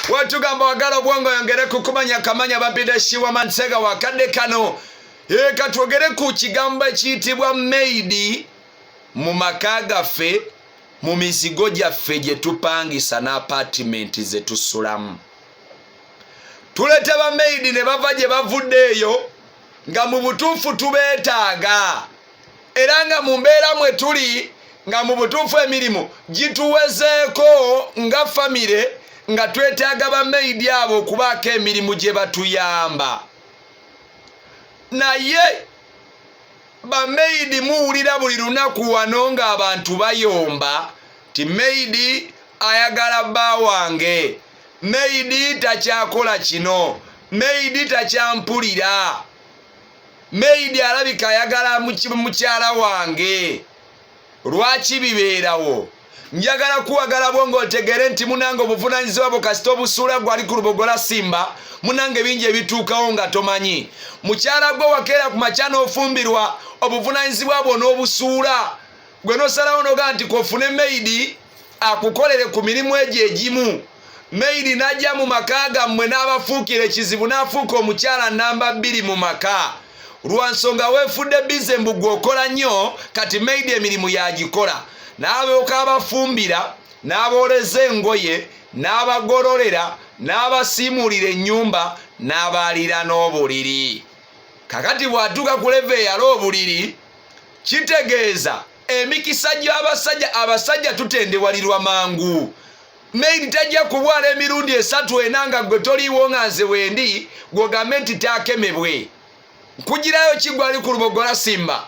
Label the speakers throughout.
Speaker 1: Watu gamba wagala bwango yongere kukumanya kamanya bampida shiwa mansega wakade kano. Katwogere ku kigamba ekiyitibwa maidi mu maka gaffe mu mizigo gyaffe gye tupangisa na apartment ze tusulamu. Tulete ba maidi ne bava gye bavudde eyo nga mu butuufu tubeetaaga era nga mu mbeera mwe tuli nga mu butuufu emirimu gituwezeeko nga famire nga twetaaga ba maidi abo okubaako emirimu gye batuyamba. Naye ba maidi muwulira buli lunaku wano nga abantu bayomba ti maidi ayagala bba wange, maidi takyakola kino, maidi takyampulira, maidi alabika ayagala mukyala wange. Lwaki bibeerawo? Njagala kuwagala bwongo otegere nti munange obuvunaanyizibwa bwo kasita obusuula gwali ku Lubogola Simba munange bingi ebituukawo nga tomanyi. Mukyala gwe wakeera ku makya n'ofumbirwa obuvunaanyizibwa bwo n'obusuula gwe n'osalawo noga nti kofune maidi akukolere ku mirimu egyo egimu. Maidi n'ajja mu maka gammwe n'abafuukira ekizibu n'afuuka omukyala namba 2 mu maka. Lwansonga weefudde bize mbu gwe okola nnyo kati maidi emirimu yagikola. N'abeoka abafumbira, n'abooleza engoye, n'abagololera, n'abasiimulira ennyumba, n'abaalira n'obuliri. Kakati bw'atuuka ku leve eyala obuliri, kitegeeza emikisa gy'abasajja, abasajja tutendewalirwa mangu. Maidi tajja kubwala emirundi 3 nga gwe toliiwo nga nze wendi gw'ogambe nti taakemebwe. Nkugirayo kigwali ku Lubogola Simba.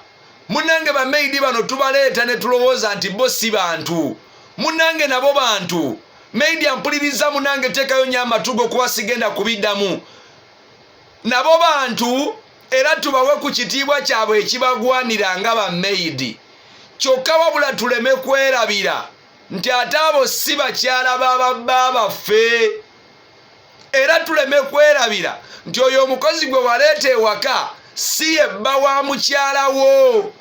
Speaker 1: Munange ba maidi bano tubaleeta ne tulowooza nti bo si bantu. Munange nabo bantu. Maidi ampuliriza munange teekayo nnyo amatugo kuba sigenda kubiddamu. Nabo bantu era tubawe ku kitiibwa kyabwe ekibagwanira nga ba maidi. Kyokka wabula tuleme kwerabira nti ate abo si bakyala b'ababba baffe. Era tuleme kwerabira nti oyo omukozi gwe waleeta ewaka si ye bba wa mukyala wo.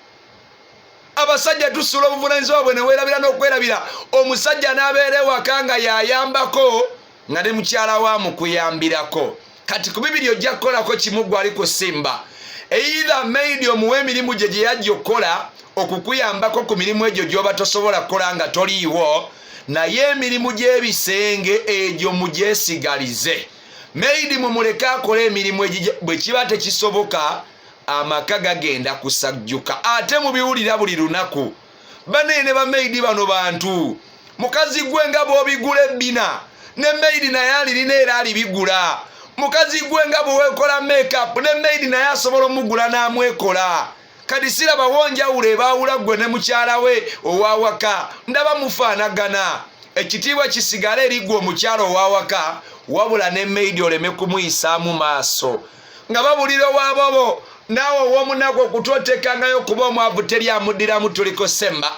Speaker 1: Abasajja tusula obuvunaanyizibwa bwe ne weerabira n'okwerabira omusajja n'abeera ewaka nga yayambako nga ne mukyala wa mukuyambirako. Kati ku bibiri ojja kukolako kimu gwali ku Simba. Either maidi omuwe emirimu gye gye yajja okukola okukuyambako ku mirimu egyo gy'oba tosobola kukola nga toliiwo, naye emirimu gy'ebisenge egyo mugyesigalize. Maidi mumuleke akole emirimu egyo bwe kiba tekisoboka amaka gagenda kusajjuka. Ate mubiwulira buli lunaku. Banene ba maidi bano bantu. Mukazi gwe nga bw'obigula ebbina ne maidi naye alirina era alibigula. Mukazi gwe nga bwewekola make-up ne maidi naye asobola omugula n'amwekola. Kati siraba wonjawulo ebaawula gwe ne mukyala we owawaka. Ndaba mufaanagana. Ekitiibwa kisigala eri gwe omukyala owawaka wabula ne maidi oleme kumuyisaamu maaso. Nga babulira waabobo naawe ow'omunaku okutwotekangayo kuba omwavu teri amuddiramu tuliko Semba.